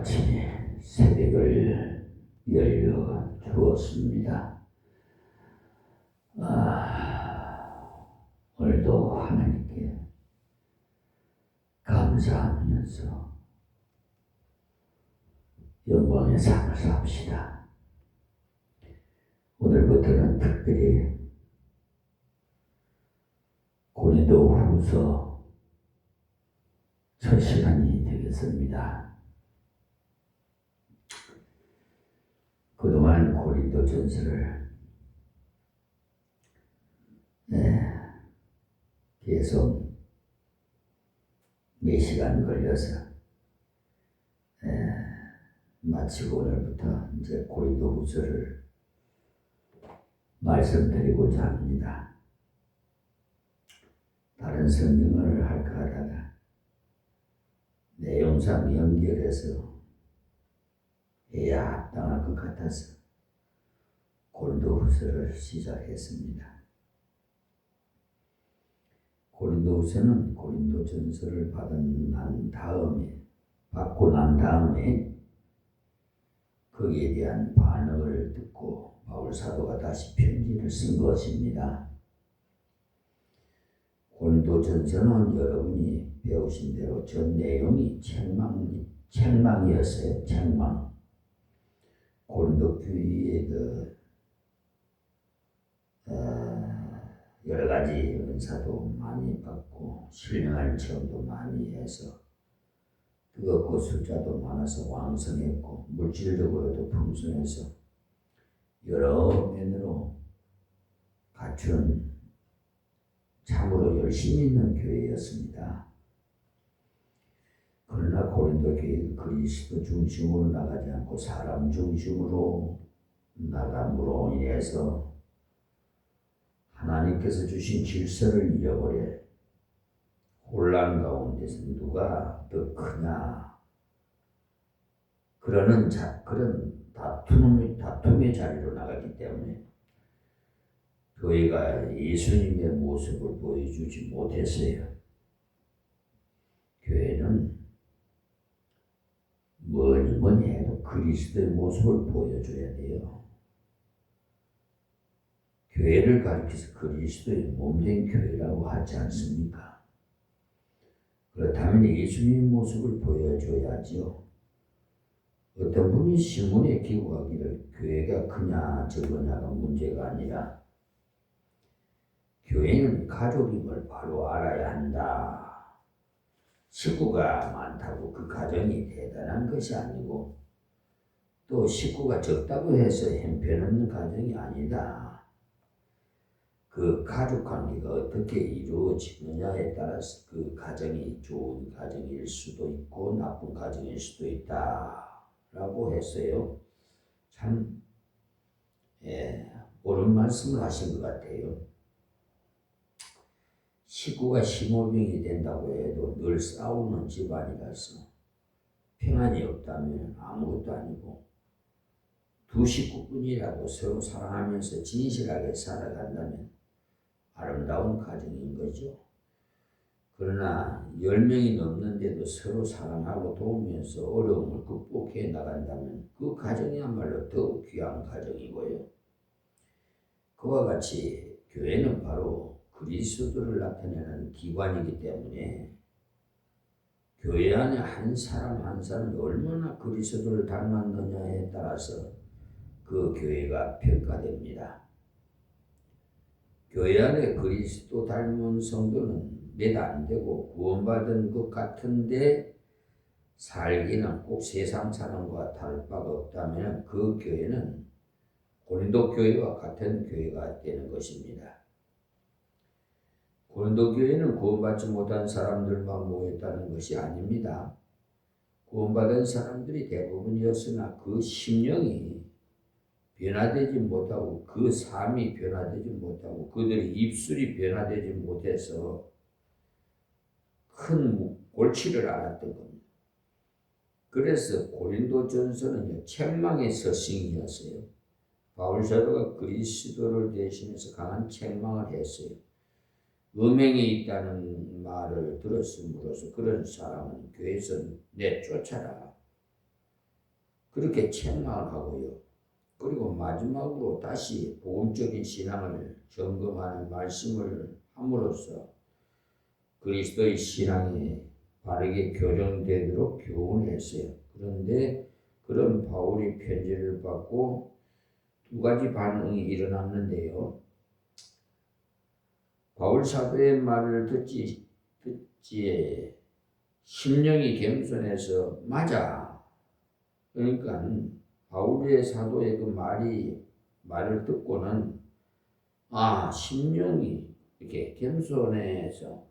아침에 새벽을 열려 주었습니다. 오늘도 하나님께 감사하면서 영광의 삶을 삽시다. 오늘부터는 특별히 고린도후서 첫 시간이 되겠습니다. 그동안 고린도전서를 계속 몇 시간 걸려서 마치고 오늘부터 이제 고린도후서를 말씀드리고자 합니다. 다른 성경을 할까 하다가 내용상 연결해서 해야 합당할 것 같아서 고린도후서를 시작했습니다. 고린도후서는 고린도전서를 받고 난 다음에 거기에 대한 반응을 듣고 바울 사도가 다시 편지를 쓴 것입니다. 고린도전서는 여러분이 배우신 대로 전 내용이 책망이었어요. 책망. 고린도 교회의 여러 가지 은사도 많이 받고 신령한 체험도 많이 해서 뜨겁고 숫자도 많아서 왕성했고 물질적으로도 풍성해서 여러 면으로 갖춘 참으로 열심히 있는 교회였습니다. 그러나 고린도 교회는 그리스도 중심으로 나가지 않고 사람 중심으로 나감으로 인해서 하나님께서 주신 질서를 잃어버려 혼란 가운데서 누가 더 크냐 그런 다툼의 자리로 나가기 때문에 교회가 예수님의 모습을 보여주지 못했어요. 교회는 뭐니 해도 그리스도의 모습을 보여줘야 돼요. 교회를 가리켜서 그리스도의 몸된 교회라고 하지 않습니까? 그렇다면 예수님의 모습을 보여줘야죠. 어떤 분이 신문에 기고하기를 교회가 크냐 적으냐가 문제가 아니라 교회는 가족임을 바로 알아야 한다. 식구가 많다고 그 가정이 대단한 것이 아니고 또 식구가 적다고 해서 형편없는 가정이 아니다. 그 가족 관계가 어떻게 이루어지느냐에 따라서 그 가정이 좋은 가정일 수도 있고 나쁜 가정일 수도 있다라고 했어요. 참 옳은 말씀을 하신 것 같아요. 식구가 심호병이 된다고 해도 늘 싸우는 집안이라서 평안이 없다면 아무것도 아니고 두 식구뿐이라도 서로 사랑하면서 진실하게 살아간다면 아름다운 가정인 거죠. 그러나 10명이 넘는데도 서로 사랑하고 도우면서 어려움을 극복해 나간다면 그 가정이야말로 더욱 귀한 가정이고요. 그와 같이 교회는 바로 그리스도를 나타내는 기관이기 때문에 교회 안에 한 사람 한 사람이 얼마나 그리스도를 닮았느냐에 따라서 그 교회가 평가됩니다. 교회 안에 그리스도 닮은 성도는 몇 안 되고 구원받은 것 같은데 살기는 꼭 세상 사람과 다를 바가 없다면 그 교회는 고린도 교회와 같은 교회가 되는 것입니다. 고린도 교회는 구원받지 못한 사람들만 모였다는 것이 아닙니다. 구원받은 사람들이 대부분이었으나 그 심령이 변화되지 못하고 그 삶이 변화되지 못하고 그들의 입술이 변화되지 못해서 큰 골치를 앓았던 겁니다. 그래서 고린도전서는 책망의 서신이었어요. 바울 사도가 그리스도를 대신해서 강한 책망을 했어요. 음행이 있다는 말을 들었음으로써 그런 사람은 교회에서 내쫓아라. 그렇게 책망을 하고요. 그리고 마지막으로 다시 복음적인 신앙을 점검하는 말씀을 함으로써 그리스도의 신앙이 바르게 교정되도록 교훈했어요. 그런데 그런 바울의 편지를 받고 두 가지 반응이 일어났는데요. 바울 사도의 말을 듣지에 심령이 겸손해서 맞아. 그러니까 바울의 사도의 그 말을 듣고는 심령이 이렇게 겸손해서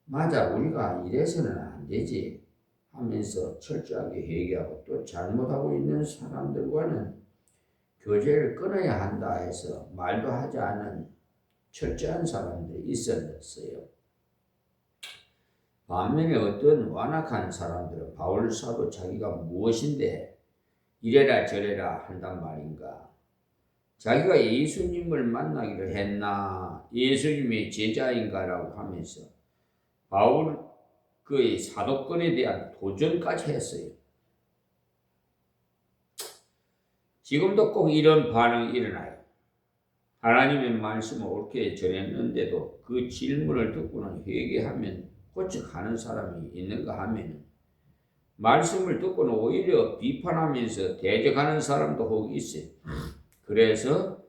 맞아, 우리가 이래서는 안 되지 하면서 철저하게 회개하고 또 잘못하고 있는 사람들과는 교제를 끊어야 한다 해서 말도 하지 않은 철저한 사람들이 있었어요. 반면에 어떤 완악한 사람들은 바울 사도 자기가 무엇인데 이래라 저래라 한단 말인가. 자기가 예수님을 만나기를 했나 예수님의 제자인가라고 하면서 바울 그의 사도권에 대한 도전까지 했어요. 지금도 꼭 이런 반응이 일어나요. 하나님의 말씀을 옳게 전했는데도 그 질문을 듣고는 회개하면 고쳐가는 사람이 있는가 하면 말씀을 듣고는 오히려 비판하면서 대적하는 사람도 혹 있어요. 그래서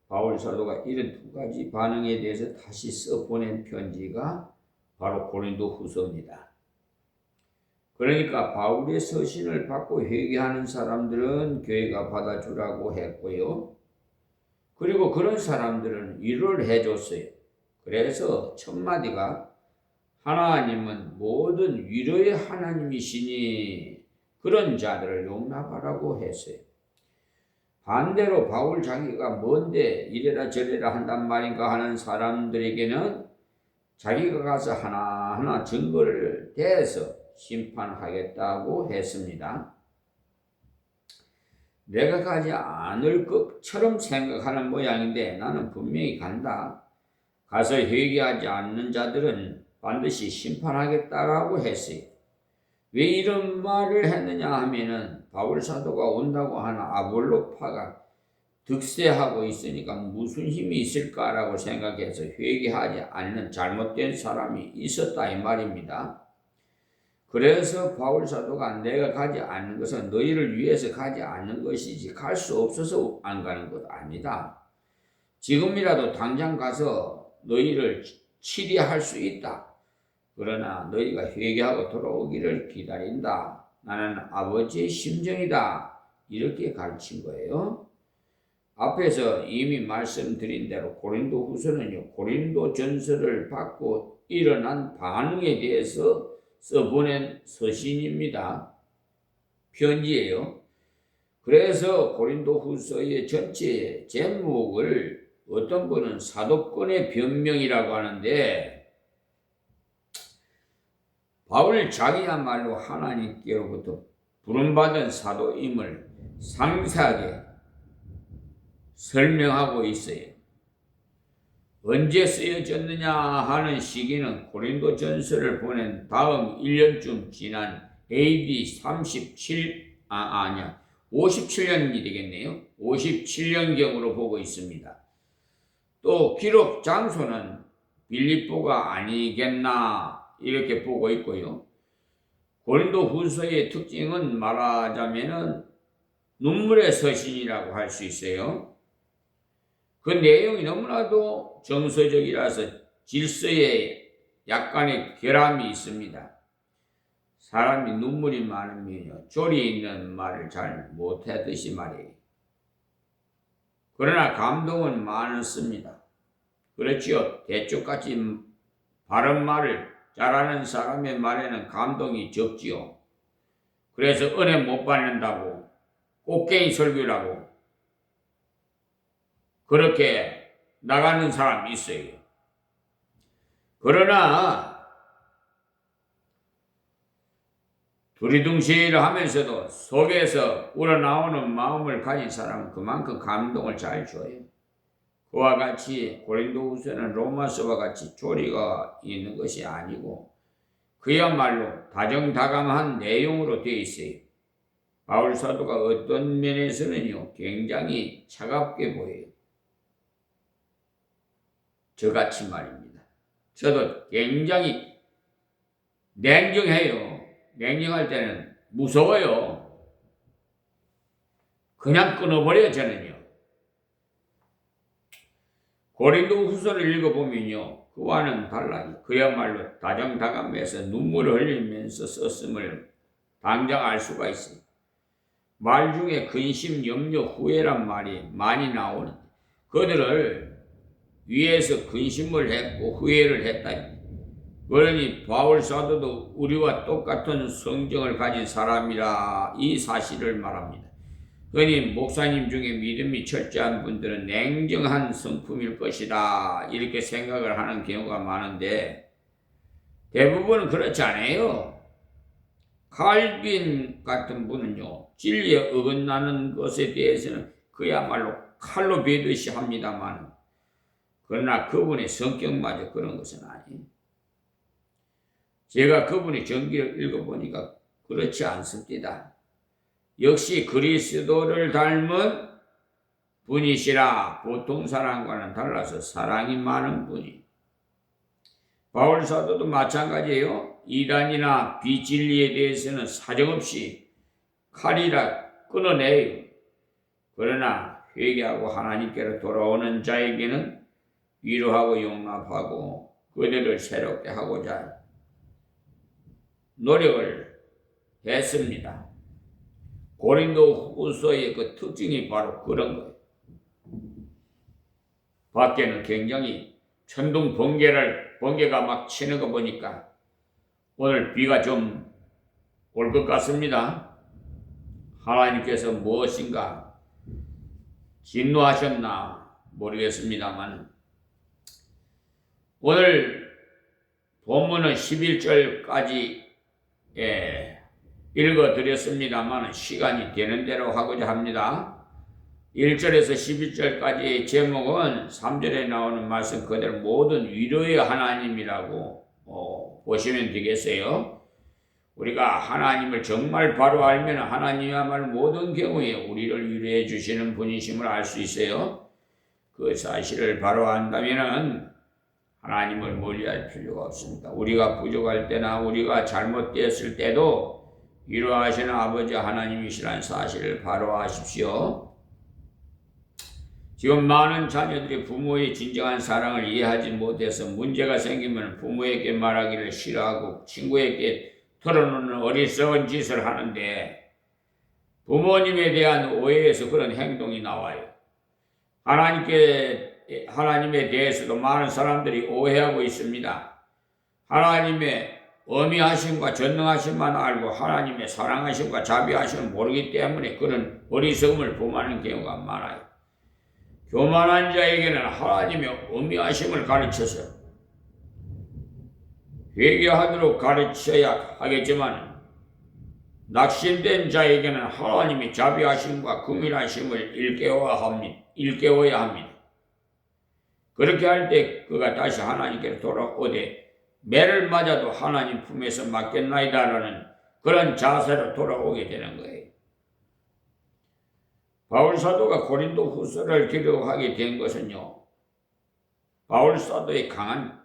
바울 사도가 이런 두 가지 반응에 대해서 다시 써보낸 편지가 바로 고린도 후서입니다. 그러니까 바울의 서신을 받고 회개하는 사람들은 교회가 받아주라고 했고요. 그리고 그런 사람들은 위로를 해줬어요. 그래서 첫 마디가 하나님은 모든 위로의 하나님이시니 그런 자들을 용납하라고 했어요. 반대로 바울 자기가 뭔데 이래라 저래라 한단 말인가 하는 사람들에게는 자기가 가서 하나하나 증거를 대서 심판하겠다고 했습니다. 내가 가지 않을 것처럼 생각하는 모양인데 나는 분명히 간다. 가서 회개하지 않는 자들은 반드시 심판하겠다라고 했어요. 왜 이런 말을 했느냐 하면은 바울 사도가 온다고 하는 아볼로파가 득세하고 있으니까 무슨 힘이 있을까라고 생각해서 회개하지 않는 잘못된 사람이 있었다 이 말입니다. 그래서 바울 사도가 내가 가지 않는 것은 너희를 위해서 가지 않는 것이지 갈 수 없어서 안 가는 것 아니다. 지금이라도 당장 가서 너희를 치리할 수 있다. 그러나 너희가 회개하고 돌아오기를 기다린다. 나는 아버지의 심정이다. 이렇게 가르친 거예요. 앞에서 이미 말씀드린 대로 고린도 후서는요, 고린도 전서를 받고 일어난 반응에 대해서 써보낸 서신입니다. 편지예요. 그래서 고린도 후서의 전체 제목을 어떤 분은 사도권의 변명이라고 하는데, 바울 자기야말로 하나님께로부터 부름받은 사도임을 상세하게 설명하고 있어요. 언제 쓰여졌느냐 하는 시기는 고린도 전서를 보낸 다음 1년쯤 지난 AD 57년이 되겠네요. 57년경으로 보고 있습니다. 또 기록 장소는 빌립보가 아니겠나 이렇게 보고 있고요. 고린도 후서의 특징은 말하자면은 눈물의 서신이라고 할 수 있어요. 그 내용이 너무나도 정서적이라서 질서에 약간의 결함이 있습니다. 사람이 눈물이 많으면 조리 있는 말을 잘 못하듯이 말이에요. 그러나 감동은 많습니다. 그렇지요. 대쪽같이 바른 말을 잘하는 사람의 말에는 감동이 적지요. 그래서 은혜 못 받는다고 꽃갱이 설교라고 그렇게 나가는 사람이 있어요. 그러나 두리둥실을 하면서도 속에서 우러나오는 마음을 가진 사람은 그만큼 감동을 잘 줘요. 그와 같이 고린도후서는 로마서와 같이 조리가 있는 것이 아니고 그야말로 다정다감한 내용으로 되어 있어요. 바울 사도가 어떤 면에서는요, 굉장히 차갑게 보여요. 저같이 말입니다. 저도 굉장히 냉정해요. 냉정할 때는 무서워요. 그냥 끊어버려요, 저는요. 고린도 후서를 읽어보면요, 그와는 달라요. 그야말로 다정다감해서 눈물을 흘리면서 썼음을 당장 알 수가 있어요. 말 중에 근심, 염려, 후회란 말이 많이 나오는데 그들을 위해서 근심을 했고 후회를 했다. 그러니 바울 사도도 우리와 똑같은 성정을 가진 사람이라 이 사실을 말합니다. 흔히 목사님 중에 믿음이 철저한 분들은 냉정한 성품일 것이다 이렇게 생각을 하는 경우가 많은데 대부분은 그렇지 않아요. 칼빈 같은 분은요, 진리에 어긋나는 것에 대해서는 그야말로 칼로 베듯이 합니다만 그러나 그분의 성격마저 그런 것은 아니에요. 제가 그분의 전기를 읽어보니까 그렇지 않습니다. 역시 그리스도를 닮은 분이시라. 보통 사람과는 달라서 사랑이 많은 분이. 바울 사도도 마찬가지예요. 이단이나 비진리에 대해서는 사정없이 칼이라 끊어내요. 그러나 회개하고 하나님께로 돌아오는 자에게는 위로하고 용납하고 그들을 새롭게 하고자 노력을 했습니다. 고린도 후서의 그 특징이 바로 그런 거예요. 밖에는 굉장히 천둥 번개가 막 치는 거 보니까 오늘 비가 좀 올 것 같습니다. 하나님께서 무엇인가 진노하셨나 모르겠습니다만 오늘 본문은 11절까지 읽어드렸습니다만 시간이 되는 대로 하고자 합니다. 1절에서 11절까지의 제목은 3절에 나오는 말씀 그대로 모든 위로의 하나님이라고 보시면 되겠어요. 우리가 하나님을 정말 바로 알면 하나님이야말로 모든 경우에 우리를 위로해 주시는 분이심을 알 수 있어요. 그 사실을 바로 안다면 하나님을 멀리할 필요가 없습니다. 우리가 부족할 때나 우리가 잘못되었을 때도 위로하시는 아버지 하나님이시라는 사실을 바로 아십시오. 지금 많은 자녀들이 부모의 진정한 사랑을 이해하지 못해서 문제가 생기면 부모에게 말하기를 싫어하고 친구에게 털어놓는 어리석은 짓을 하는데 부모님에 대한 오해에서 그런 행동이 나와요. 하나님에 대해서도 많은 사람들이 오해하고 있습니다. 하나님의 어미하심과 전능하심만 알고 하나님의 사랑하심과 자비하심을 모르기 때문에 그런 어리석음을 범하는 경우가 많아요. 교만한 자에게는 하나님의 어미하심을 가르쳐서 회개하도록 가르쳐야 하겠지만 낙심된 자에게는 하나님의 자비하심과 긍휼하심을 일깨워야 합니다. 그렇게 할 때 그가 다시 하나님께로 돌아오되 매를 맞아도 하나님 품에서 맡겠나이다라는 그런 자세로 돌아오게 되는 거예요. 바울 사도가 고린도 후서를 기록하게 된 것은요, 바울 사도의 강한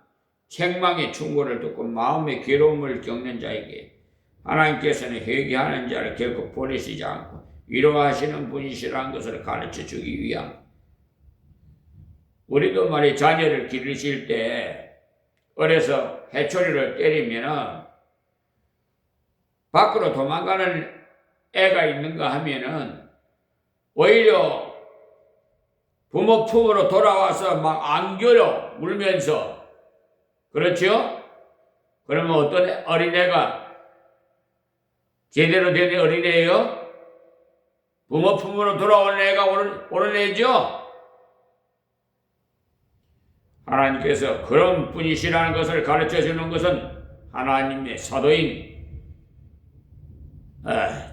책망의 충고를 듣고 마음의 괴로움을 겪는 자에게 하나님께서는 회개하는 자를 결코 버리시지 않고 위로하시는 분이시라는 것을 가르쳐 주기 위함. 우리도 말이 자녀를 기르실 때 어려서 해초리를 때리면은 밖으로 도망가는 애가 있는가 하면은 오히려 부모 품으로 돌아와서 막 안겨요. 울면서. 그렇죠? 그러면 어떤 어린애가 제대로 된 어린애예요? 부모 품으로 돌아오는 애가 옳은 애죠? 하나님께서 그런 분이시라는 것을 가르쳐 주는 것은 하나님의 사도인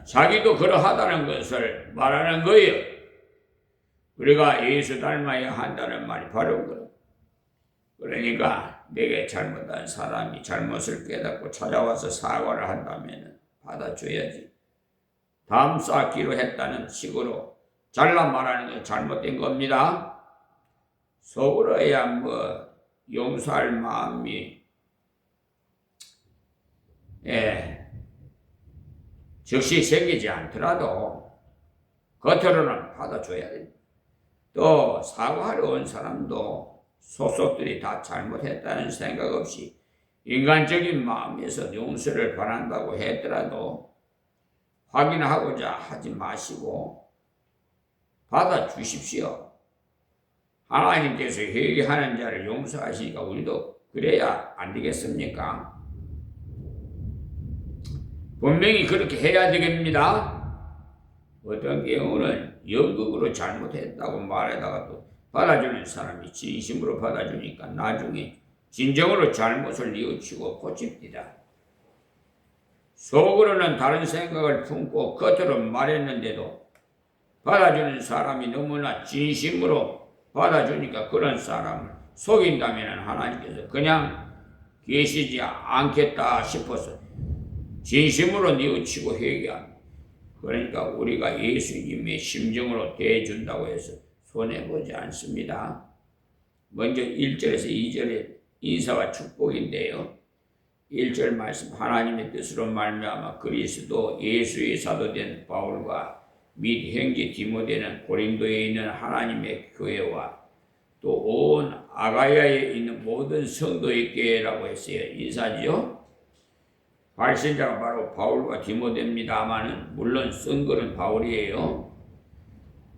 자기도 그러하다는 것을 말하는 거예요. 우리가 예수 닮아야 한다는 말이 바로 그래요. 그러니까 내게 잘못한 사람이 잘못을 깨닫고 찾아와서 사과를 한다면 받아줘야지. 담쌓기로 했다는 식으로 잘라 말하는 게 잘못된 겁니다. 속으로야 용서할 마음이 즉시 생기지 않더라도 겉으로는 받아줘야 됩니다. 또 사과하러 온 사람도 속속들이 다 잘못했다는 생각 없이 인간적인 마음에서 용서를 바란다고 했더라도 확인하고자 하지 마시고 받아주십시오. 하나님께서 회개하는 자를 용서하시니까 우리도 그래야 안 되겠습니까? 분명히 그렇게 해야 되겠습니다. 어떤 경우는 연극으로 잘못했다고 말하다가 또 받아주는 사람이 진심으로 받아주니까 나중에 진정으로 잘못을 뉘우치고 고칩니다. 속으로는 다른 생각을 품고 겉으로 말했는데도 받아주는 사람이 너무나 진심으로 받아주니까 그런 사람을 속인다면 하나님께서 그냥 계시지 않겠다 싶어서 진심으로 뉘우치고 회개합니다. 그러니까 우리가 예수님의 심정으로 대해준다고 해서 손해보지 않습니다. 먼저 1절에서 2절의 인사와 축복인데요. 1절 말씀, 하나님의 뜻으로 말미암아 그리스도 예수의 사도된 바울과 및 형제 디모데는 고린도에 있는 하나님의 교회와 또 온 아가야에 있는 모든 성도의 교회라고 했어요. 인사지요. 발신자가 바로 바울과 디모데입니다마는 물론 쓴 것은 바울이에요.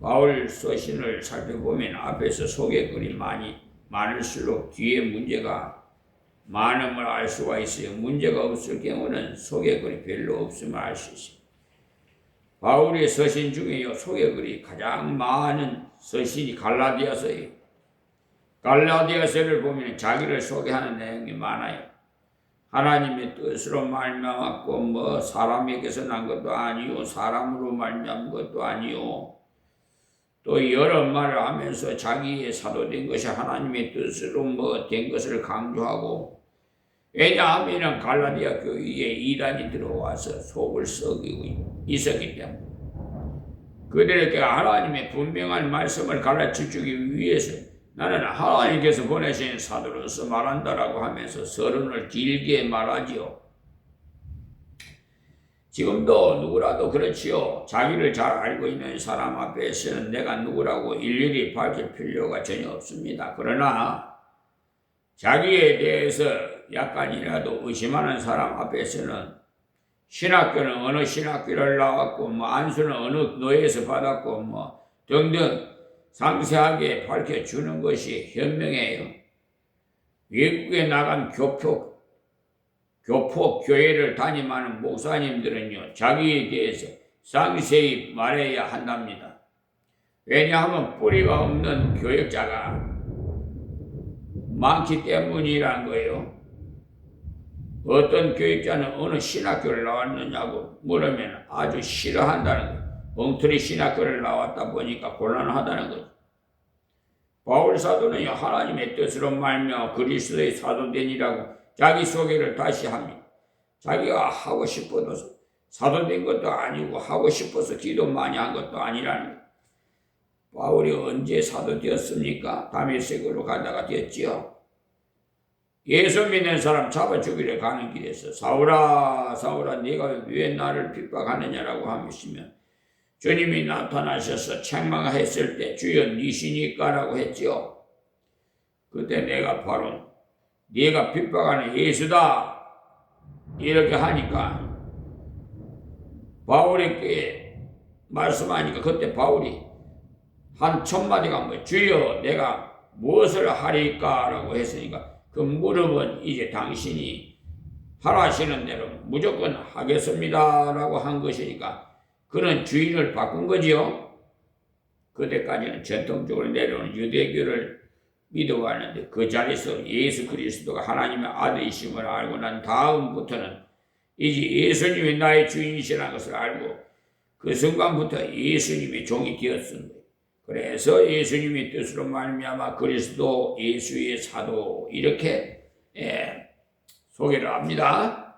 바울 서신을 살펴보면 앞에서 소개글이 많을수록 뒤에 문제가 많음을 알 수가 있어요. 문제가 없을 경우는 소개글이 별로 없음을 알 수 있어요. 바울의 서신 중에요, 소개글이 가장 많은 서신이 갈라디아서예요. 갈라디아서를 보면 자기를 소개하는 내용이 많아요. 하나님의 뜻으로 말미암았고 사람에게서 난 것도 아니요 사람으로 말미암은 것도 아니요 또 여러 말을 하면서 자기의 사도된 것이 하나님의 뜻으로 된 것을 강조하고, 왜냐하면 갈라디아 교회에 이단이 들어와서 속을 썩이고 있었기 때문에 그들에게 하나님의 분명한 말씀을 가르쳐주기 위해서 나는 하나님께서 보내신 사도로서 말한다라고 하면서 서론을 길게 말하지요. 지금도 누구라도 그렇지요. 자기를 잘 알고 있는 사람 앞에서는 내가 누구라고 일일이 밝힐 필요가 전혀 없습니다. 그러나 자기에 대해서 약간이라도 의심하는 사람 앞에서는 신학교는 어느 신학교를 나왔고 안수는 어느 노예에서 받았고 등등 상세하게 밝혀주는 것이 현명해요. 외국에 나간 교포 교회를 담임하는 목사님들은요, 자기에 대해서 상세히 말해야 한답니다. 왜냐하면 뿌리가 없는 교역자가 많기 때문이란 거예요. 어떤 교육자는 어느 신학교를 나왔느냐고 물으면 아주 싫어한다는 거예요. 엉터리 신학교를 나왔다 보니까 곤란하다는 거죠. 바울 사도는 하나님의 뜻으로 말미암아 그리스도의 사도되니라고 자기 소개를 다시 합니다. 자기가 하고 싶어도 사도된 것도 아니고 하고 싶어서 기도 많이 한 것도 아니라는 거예요. 바울이 언제 사도되었습니까? 다메섹으로 가다가 되었지요. 예수 믿는 사람 잡아 죽이려 가는 길에서 사울아 사울아 네가 왜 나를 핍박하느냐라고 하시면 주님이 나타나셔서 책망했을 때 주여 니시니까 라고 했지요. 그때 내가 바로 네가 핍박하는 예수다 이렇게 하니까 바울에게 말씀하니까 그때 바울이 한 첫마디가 주여 내가 무엇을 하리까 라고 했으니까 그 무릎은 이제 당신이 하라시는 대로 무조건 하겠습니다 라고 한 것이니까 그는 주인을 바꾼 거지요. 그때까지는 전통적으로 내려오는 유대교를 믿어왔는데 그 자리에서 예수 그리스도가 하나님의 아들이심을 알고 난 다음부터는 이제 예수님이 나의 주인이시라는 것을 알고 그 순간부터 예수님의 종이 되었습니다. 그래서 예수님의 뜻으로 말미암아 그리스도 예수의 사도 이렇게 소개를 합니다.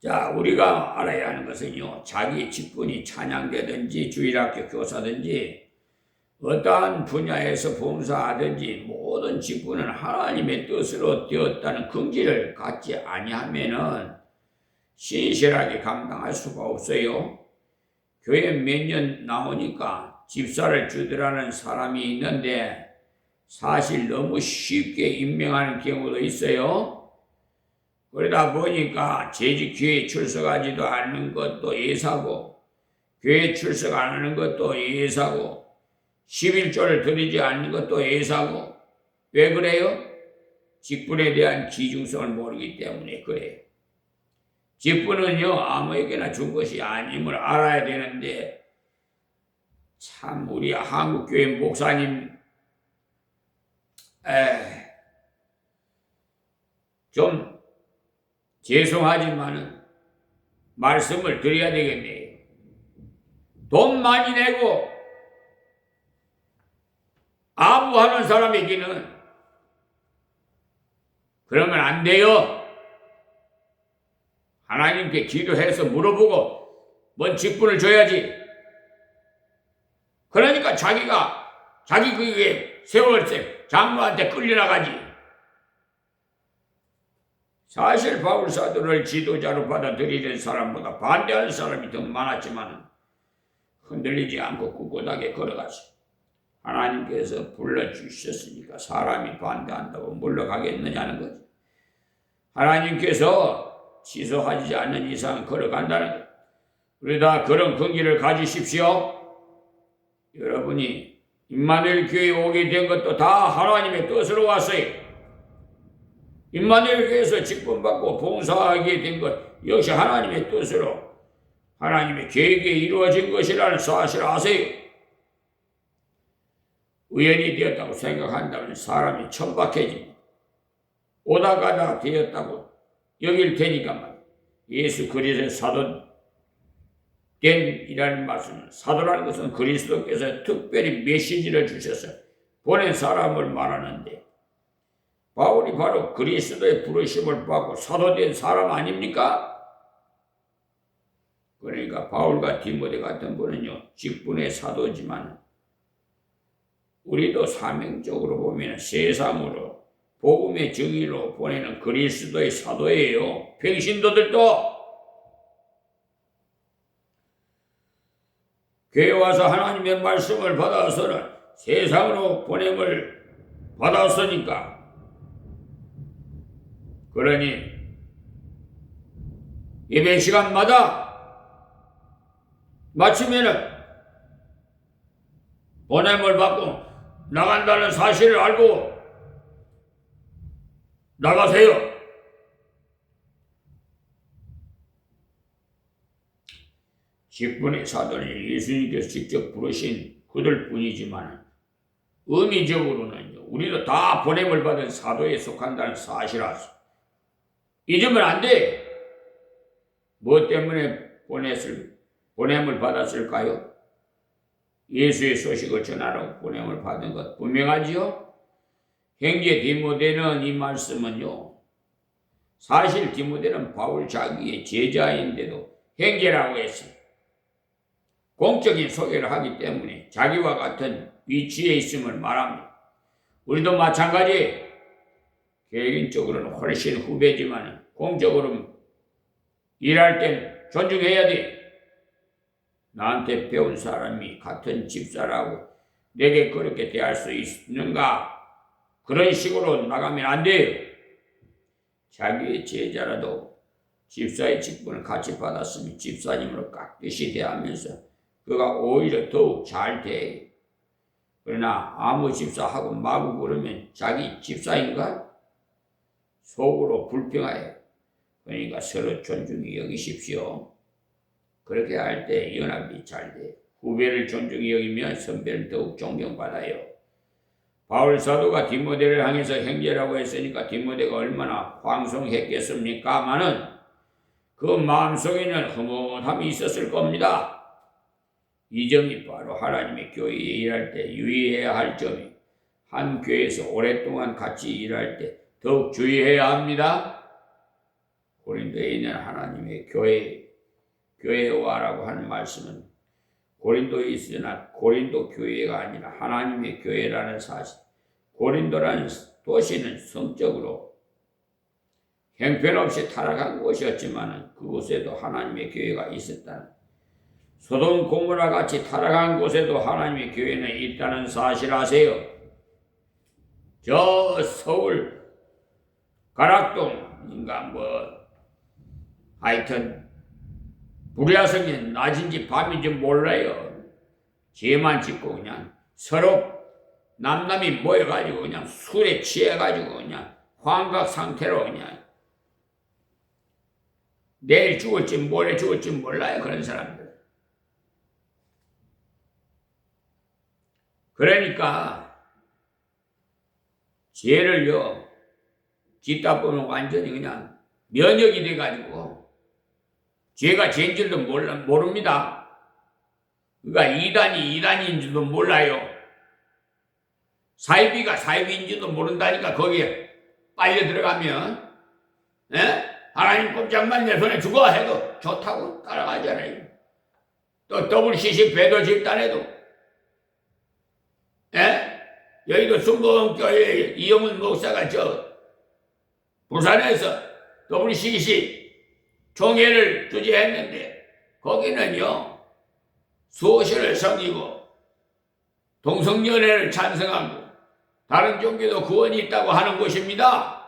자, 우리가 알아야 하는 것은요, 자기 직분이 찬양되든지 주일학교 교사든지 어떠한 분야에서 봉사하든지 모든 직분은 하나님의 뜻으로 되었다는 긍지를 갖지 아니하면은 신실하게 감당할 수가 없어요. 교회 몇 년 나오니까 집사를 주더라는 사람이 있는데 사실 너무 쉽게 임명하는 경우도 있어요. 그러다 보니까 재직 교회에 출석하지도 않는 것도 예사고, 교회에 출석 안 하는 것도 예사고, 11조를 드리지 않는 것도 예사고. 왜 그래요? 직분에 대한 기중성을 모르기 때문에 그래요. 직분은요, 아무에게나 준 것이 아님을 알아야 되는데, 참 우리 한국교회 목사님 좀 죄송하지만은 말씀을 드려야 되겠네요. 돈 많이 내고 아부하는 사람에게는 그러면 안 돼요. 하나님께 기도해서 물어보고 뭔 직분을 줘야지. 그러니까 자기 그게 세월세 장로한테 끌려나가지. 사실 바울 사도를 지도자로 받아들이는 사람보다 반대하는 사람이 더 많았지만 흔들리지 않고 꿋꿋하게 걸어가지. 하나님께서 불러주셨으니까 사람이 반대한다고 물러가겠느냐는 거지. 하나님께서 취소하지 않는 이상 걸어간다는 거지. 우리 다 그런 긍지를 가지십시오. 여러분이 임마누엘 교회에 오게 된 것도 다 하나님의 뜻으로 왔어요. 임마누엘 교회에서 직분받고 봉사하게 된 것 역시 하나님의 뜻으로 하나님의 계획에 이루어진 것이라는 사실을 아세요. 우연이 되었다고 생각한다면 사람이 천박해집니다. 오다 가다 되었다고 여길 테니까 말이에요. 예수 그리스도의 사도 된이라는 말씀은, 사도라는 것은 그리스도께서 특별히 메시지를 주셔서 보낸 사람을 말하는데, 바울이 바로 그리스도의 부르심을 받고 사도된 사람 아닙니까? 그러니까 바울과 디모데 같은 분은요, 직분의 사도지만 우리도 사명적으로 보면 세상으로 복음의 증인으로 보내는 그리스도의 사도예요. 평신도들도 교회 와서 하나님의 말씀을 받아서는 세상으로 보냄을 받았으니까, 그러니 예배 시간마다 마치면은 보냄을 받고 나간다는 사실을 알고 나가세요. 직분의 사도는 예수님께서 직접 부르신 그들 뿐이지만 의미적으로는요, 우리도 다 보냄을 받은 사도에 속한다는 사실을 아세요. 잊으면 안 돼. 뭐 때문에 보냄을 받았을까요? 예수의 소식을 전하라고 보냄을 받은 것 분명하지요? 형제 디모데는 이 말씀은요, 사실 디모데는 바울 자기의 제자인데도 형제라고 했어요. 공적인 소개를 하기 때문에 자기와 같은 위치에 있음을 말합니다. 우리도 마찬가지. 개인적으로는 훨씬 후배지만 공적으로 일할 땐 존중해야 돼. 나한테 배운 사람이 같은 집사라고 내게 그렇게 대할 수 있는가? 그런 식으로 나가면 안 돼요. 자기의 제자라도 집사의 직분을 같이 받았으면 집사님으로 깍듯이 대하면서 그가 오히려 더욱 잘 돼. 그러나 아무 집사하고 마구 그러면 자기 집사인가? 속으로 불평하여. 그러니까 서로 존중히 여기십시오. 그렇게 할 때 연합이 잘 돼. 후배를 존중히 여기면 선배는 더욱 존경받아요. 바울 사도가 디모데를 향해서 형제라고 했으니까 디모데가 얼마나 황송했겠습니까마는 그 마음속에는 흐뭇함이 있었을 겁니다. 이 점이 바로 하나님의 교회에 일할 때 유의해야 할 점이, 한 교회에서 오랫동안 같이 일할 때 더욱 주의해야 합니다. 고린도에 있는 하나님의 교회에 와라고 하는 말씀은 고린도에 있으나 고린도 교회가 아니라 하나님의 교회라는 사실. 고린도라는 도시는 성적으로 형편없이 타락한 곳이었지만 그곳에도 하나님의 교회가 있었다는, 소돔 고모라 같이 타락한 곳에도 하나님의 교회는 있다는 사실 아세요? 저 서울 가락동인가 하여튼 불야성이 낮인지 밤인지 몰라요. 죄만 짓고 그냥 서로 남남이 모여가지고 그냥 술에 취해가지고 그냥 환각 상태로 그냥 내일 죽을지 모레 죽을지 몰라요. 그런 사람들. 그러니까 죄를요 짓다 보면 완전히 그냥 면역이 돼가지고 죄가 죄인 줄도 모릅니다. 그러니까 이단인 줄도 몰라요. 사이비가 사이비인지도 모른다니까. 거기에 빨려 들어가면 하나님 꼼짝만 내 손에 죽어 해도 좋다고 따라가잖아요. 또 WCC 배도 집단에도 여의도 순복음교회 이영훈 목사가 부산에서 WCC 총회를 주재했는데 거기는요 수호신을 섬기고 동성연애를 찬성하고 다른 종교도 구원이 있다고 하는 곳입니다.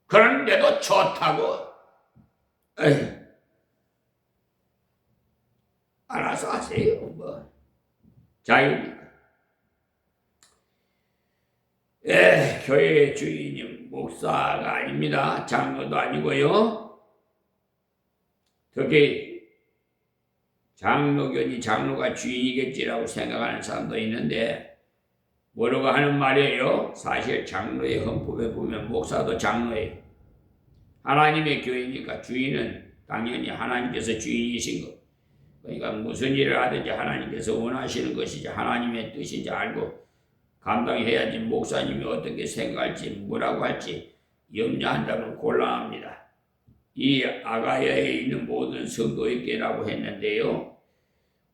그런데도 좋다고 알아서 하세요. 자유니까. 교회의 주인이 목사가 아닙니다. 장로도 아니고요. 특히 장로교니 장로가 주인이겠지라고 생각하는 사람도 있는데 뭐라고 하는 말이에요? 사실 장로의 헌법에 보면 목사도 장로예요. 하나님의 교회니까 주인은 당연히 하나님께서 주인이신 것. 그러니까 무슨 일을 하든지 하나님께서 원하시는 것이지 하나님의 뜻인지 알고 감당해야지. 목사님이 어떻게 생각할지 뭐라고 할지 염려한다면 곤란합니다. 이 아가야에 있는 모든 성도에게라고 했는데요.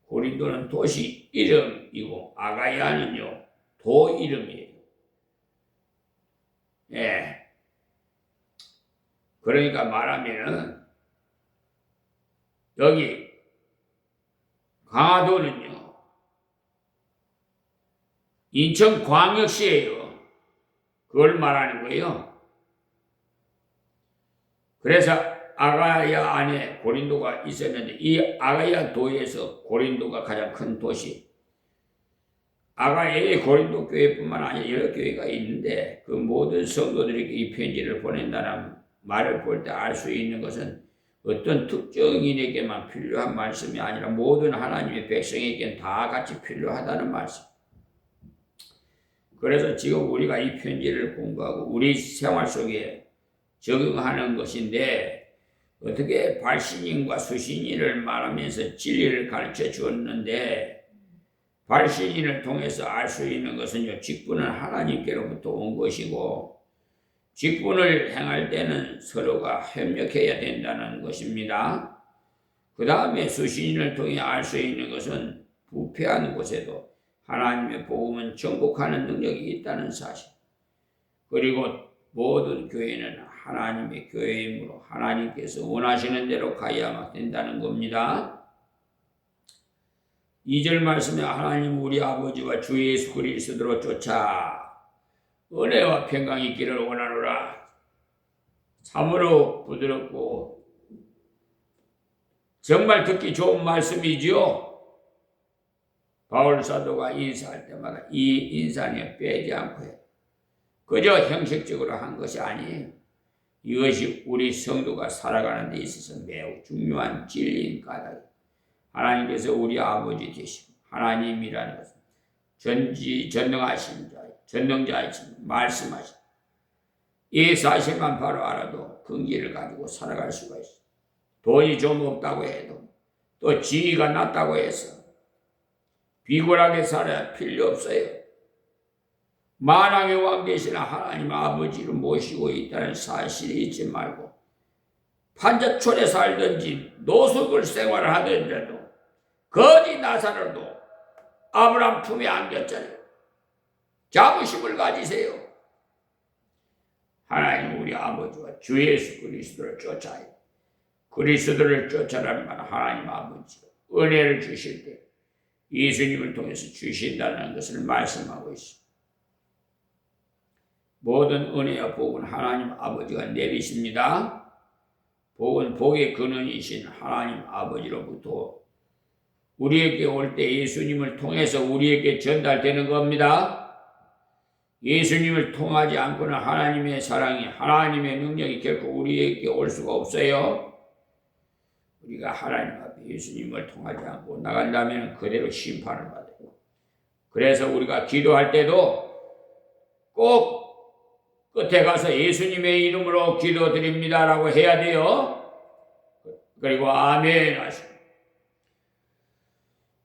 고린도는 도시 이름이고 아가야는요 도 이름이에요. 그러니까 말하면은 여기 강화도는요 인천광역시예요. 그걸 말하는 거예요. 그래서 아가야 안에 고린도가 있었는데 이 아가야 도에서 고린도가 가장 큰 도시. 아가야의 고린도 교회뿐만 아니라 여러 교회가 있는데 그 모든 성도들에게 이 편지를 보낸다는 말을 볼 때 알 수 있는 것은 어떤 특정인에게만 필요한 말씀이 아니라 모든 하나님의 백성에게는 다 같이 필요하다는 말씀. 그래서 지금 우리가 이 편지를 공부하고 우리 생활 속에 적용하는 것인데 어떻게 발신인과 수신인을 말하면서 진리를 가르쳐 주었는데 발신인을 통해서 알 수 있는 것은요 직분은 하나님께로부터 온 것이고 직분을 행할 때는 서로가 협력해야 된다는 것입니다. 그 다음에 수신인을 통해 알 수 있는 것은 부패한 곳에도 하나님의 복음은 정복하는 능력이 있다는 사실. 그리고 모든 교회는 하나님의 교회이므로 하나님께서 원하시는 대로 가야만 된다는 겁니다. 2절 말씀에 하나님 우리 아버지와 주 예수 그리스도로 쫓아 은혜와 평강이 있기를 원하노라. 참으로 부드럽고 정말 듣기 좋은 말씀이지요. 바울 사도가 인사할 때마다 이 인사는 빼지 않고 해요. 그저 형식적으로 한 것이 아니에요. 이것이 우리 성도가 살아가는 데 있어서 매우 중요한 진리인 까닭. 하나님께서 우리 아버지 되시고 하나님이라는 것은 전능하신 자, 전능자이신 말씀하신 이 사실만 바로 알아도 근기를 가지고 살아갈 수가 있어요. 돈이 좀 없다고 해도 또 지위가 낮다고 해서 비굴하게 살아야 필요 없어요. 만왕의 왕 되시는 하나님 아버지를 모시고 있다는 사실을 잊지 말고 판자촌에 살든지 노숙을 생활을 하더라도 거지 나사로도 아브라함 품에 안겼잖아요. 자부심을 가지세요. 하나님 우리 아버지와 주 예수 그리스도를 쫓아요. 그리스도를 쫓아라는 말 하나님 아버지 은혜를 주실 때 예수님을 통해서 주신다는 것을 말씀하고 있습니다. 모든 은혜와 복은 하나님 아버지가 내리십니다. 복은 복의 근원이신 하나님 아버지로부터 우리에게 올 때 예수님을 통해서 우리에게 전달되는 겁니다. 예수님을 통하지 않고는 하나님의 사랑이, 하나님의 능력이 결코 우리에게 올 수가 없어요. 우리가 하나님 앞에 예수님을 통하지 않고 나간다면 그대로 심판을 받아요. 그래서 우리가 기도할 때도 꼭 끝에 가서 예수님의 이름으로 기도드립니다라고 해야 돼요. 그리고 아멘 하시고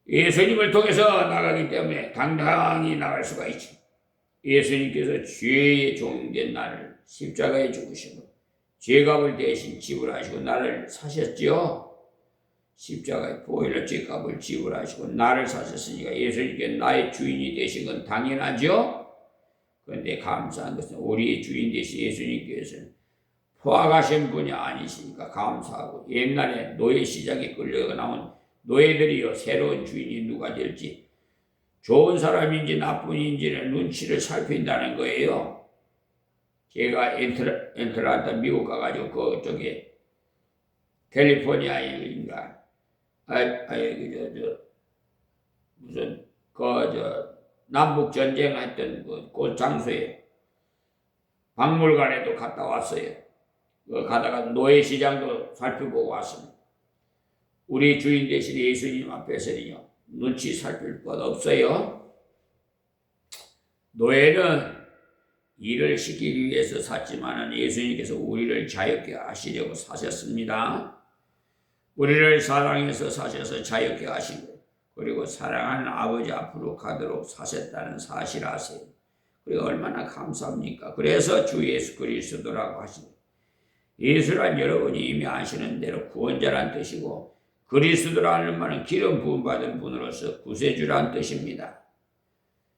예수님을 통해서 나가기 때문에 당당히 나갈 수가 있죠. 예수님께서 죄의 종된 나를 십자가에 죽으시고 죄값을 대신 지불하시고 나를 사셨지요. 십자가에 보혈로 죄값을 지불하시고 나를 사셨으니까 예수님께 나의 주인이 되신 건 당연하죠. 그런데 감사한 것은 우리의 주인 되신 예수님께서는 포악하신 분이 아니시니까 감사하고 옛날에 노예 시장에 끌려 나온 노예들이요 새로운 주인이 누가 될지 좋은 사람인지 나쁜인지는 눈치를 살핀다는 거예요. 제가 엔틀란타 미국 가가지고 그쪽에 캘리포니아인가 무슨 남북 전쟁했던 그 장소에 박물관에도 갔다 왔어요. 가다가 노예 시장도 살펴보고 왔습니다. 우리 주인 되신 예수님 앞에서는요 눈치 살필 것 없어요. 노예는 일을 시키기 위해서 샀지만 예수님께서 우리를 자유케 하시려고 사셨습니다. 우리를 사랑해서 사셔서 자유케 하시고 그리고 사랑하는 아버지 앞으로 가도록 사셨다는 사실 아세요? 그리고 얼마나 감사합니까? 그래서 주 예수 그리스도라고 하십니다. 예수란 여러분이 이미 아시는 대로 구원자란 뜻이고 그리스도라는 말은 기름 부음 받은 분으로서 구세주란 뜻입니다.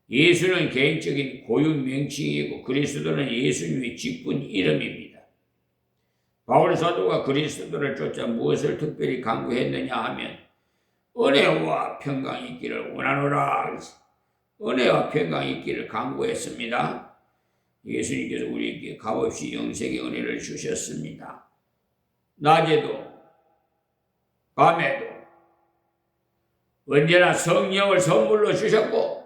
예수는 개인적인 고유 명칭이고 그리스도는 예수님의 직분 이름입니다. 바울 사도가 그리스도를 쫓아 무엇을 특별히 강구했느냐 하면 은혜와 평강이 있기를 원하노라. 은혜와 평강이 있기를 강구했습니다. 예수님께서 우리에게 값없이 영생의 은혜를 주셨습니다. 낮에도 밤에도 언제나 성령을 선물로 주셨고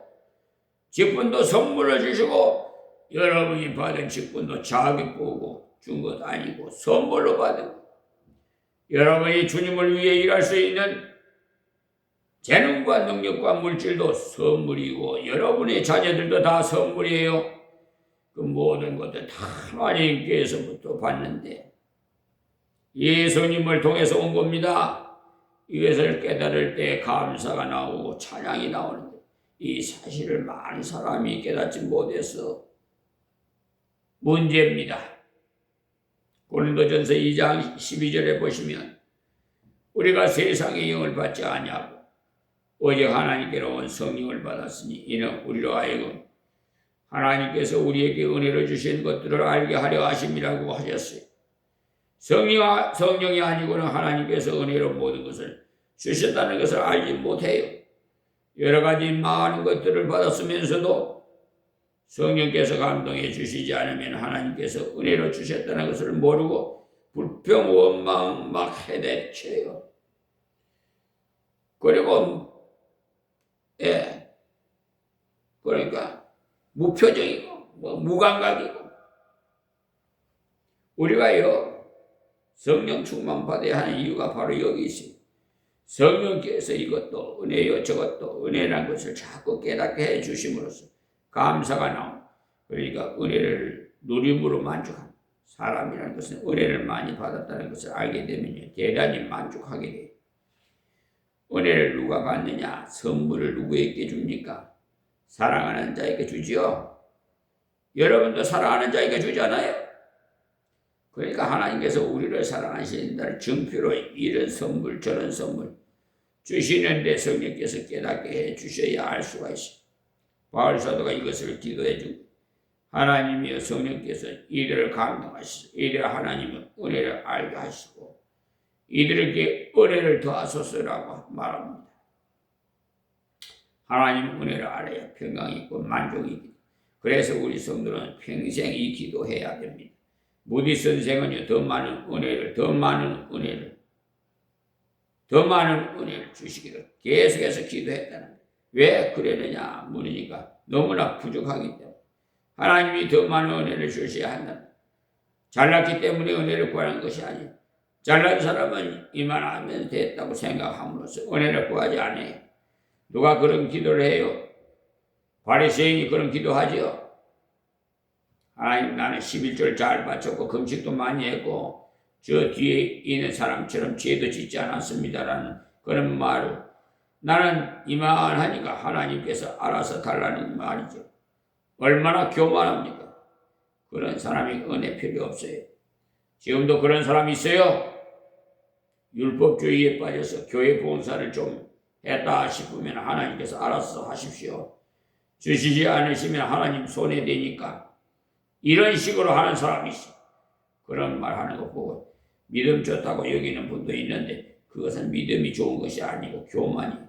직분도 선물로 주시고 여러분이 받은 직분도 자기 보고 준 것 아니고 선물로 받은 여러분이 주님을 위해 일할 수 있는 재능과 능력과 물질도 선물이고 여러분의 자녀들도 다 선물이에요. 그 모든 것들 다 하나님께서부터 받는데 예수님을 통해서 온 겁니다. 이것을 깨달을 때 감사가 나오고 찬양이 나오는데 이 사실을 많은 사람이 깨닫지 못해서 문제입니다. 고린도전서 2장 12절에 보시면 우리가 세상의 영을 받지 아니하고 오직 하나님께로 온 성령을 받았으니 이는 우리로 하여금 하나님께서 우리에게 은혜로 주신 것들을 알게 하려 하심이라고 하셨어요. 성령이 아니고는 하나님께서 은혜로 모든 것을 주셨다는 것을 알지 못해요. 여러 가지 많은 것들을 받았으면서도 성령께서 감동해 주시지 않으면 하나님께서 은혜로 주셨다는 것을 모르고 불평, 원망 막 해대쳐요. 그리고 그러니까 무표정이고 무감각이고 우리가요 성령 충만 받아야 하는 이유가 바로 여기 있습니다. 성령께서 이것도 은혜요 저것도 은혜라는 것을 자꾸 깨닫게 해 주심으로써 감사가 나옵니다. 그러니까 은혜를 누림으로 만족합니다. 사람이라는 것은 은혜를 많이 받았다는 것을 알게 되면 대단히 만족하게 돼요. 은혜를 누가 받느냐? 선물을 누구에게 줍니까? 사랑하는 자에게 주지요. 여러분도 사랑하는 자에게 주잖아요. 그러니까 하나님께서 우리를 사랑하신다는 증표로 이런 선물 저런 선물 주시는데 성령께서 깨닫게 해 주셔야 알 수가 있어. 바울 사도가 이것을 기도해 주고 하나님이여 성령께서 이들을 감동하시고 이들 하나님의 은혜를 알게 하시고 이들에게 은혜를 더하소서라고 말합니다. 하나님 은혜를 알아야 평강이 있고 만족이 있다. 그래서 우리 성도는 평생 이 기도해야 됩니다. 무디 선생은요, 더 많은 은혜를 주시기를 계속해서 기도했다는 거예요. 왜 그러느냐 물으니까 너무나 부족하기 때문에 하나님이 더 많은 은혜를 주셔야 한다. 잘났기 때문에 은혜를 구하는 것이 아니에요. 잘난 사람은 이만하면 됐다고 생각함으로써 은혜를 구하지 않아요. 누가 그런 기도를 해요? 바리새인이 그런 기도하죠. 하나님 나는 11절 잘 바쳤고 금식도 많이 했고 저 뒤에 있는 사람처럼 죄도 짓지 않았습니다라는 그런 말을 나는 이만하니까 하나님께서 알아서 달라는 말이죠. 얼마나 교만합니까? 그런 사람이 은혜 필요 없어요. 지금도 그런 사람이 있어요. 율법주의에 빠져서 교회 봉사를 좀 했다 싶으면 하나님께서 알아서 하십시오. 주시지 않으시면 하나님 손에 대니까 이런 식으로 하는 사람이 있어. 그런 말 하는 거 보고 믿음 좋다고 여기는 분도 있는데 그것은 믿음이 좋은 것이 아니고 교만이에요.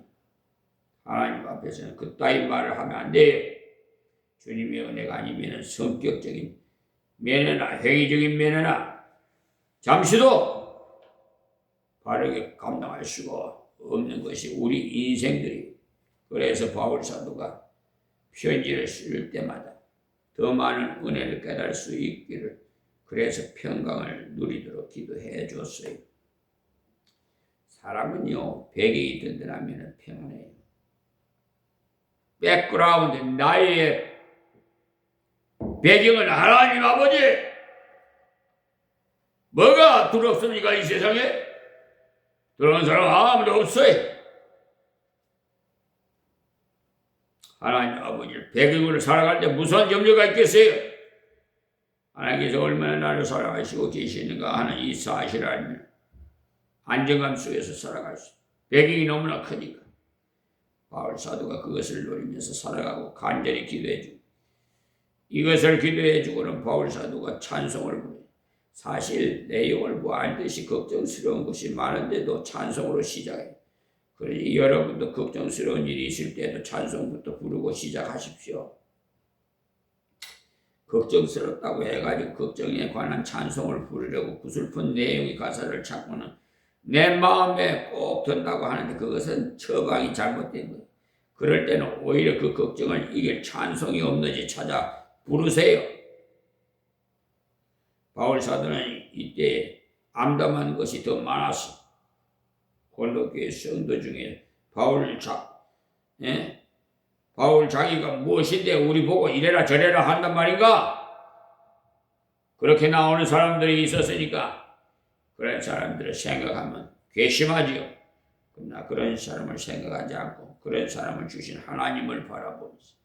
하나님 앞에서는 그따위 말을 하면 안 돼요. 주님의 은혜가 아니면 성격적인 면허나 행위적인 면허나 잠시도 바르게 감당할 수가 없는 것이 우리 인생들이. 그래서 바울 사도가 편지를 쓸 때마다 더 많은 은혜를 깨달을 수 있기를 그래서 평강을 누리도록 기도해 줬어요. 사람은요 배경이 든든하면 평안해요. 백그라운드 나의 배경은 하나님 아버지. 뭐가 두렵습니까 이 세상에? 두려운 사람 아무도 없어요. 하나님 아버지를 배경으로 살아갈 때 무슨 염려가 있겠어요? 하나님께서 얼마나 나를 사랑하시고 계시는가 하는 이 사실을 알면 안정감 속에서 살아갈 수 있어요. 배경이 너무나 크니까. 바울 사도가 그것을 노리면서 살아가고 간절히 기도해주고 이것을 기도해주고는 바울 사도가 찬송을 부르요. 사실 내용을 알듯이 걱정스러운 것이 많은데도 찬송으로 시작해요. 그러니 여러분도 걱정스러운 일이 있을 때도 찬송부터 부르고 시작하십시오. 걱정스럽다고 해가지고 걱정에 관한 찬송을 부르려고 구슬픈 내용의 가사를 찾고는 내 마음에 꼭 든다고 하는데 그것은 처방이 잘못된 거예요. 그럴 때는 오히려 그 걱정을 이길 찬송이 없는지 찾아 부르세요. 바울 사도는 이때 암담한 것이 더 많았어. 골로교회 성도 중에 바울 자기가 무엇인데 우리 보고 이래라 저래라 한단 말인가? 그렇게 나오는 사람들이 있었으니까 그런 사람들을 생각하면 괘씸하지요. 그러나 그런 사람을 생각하지 않고 그런 사람을 주신 하나님을 바라보면서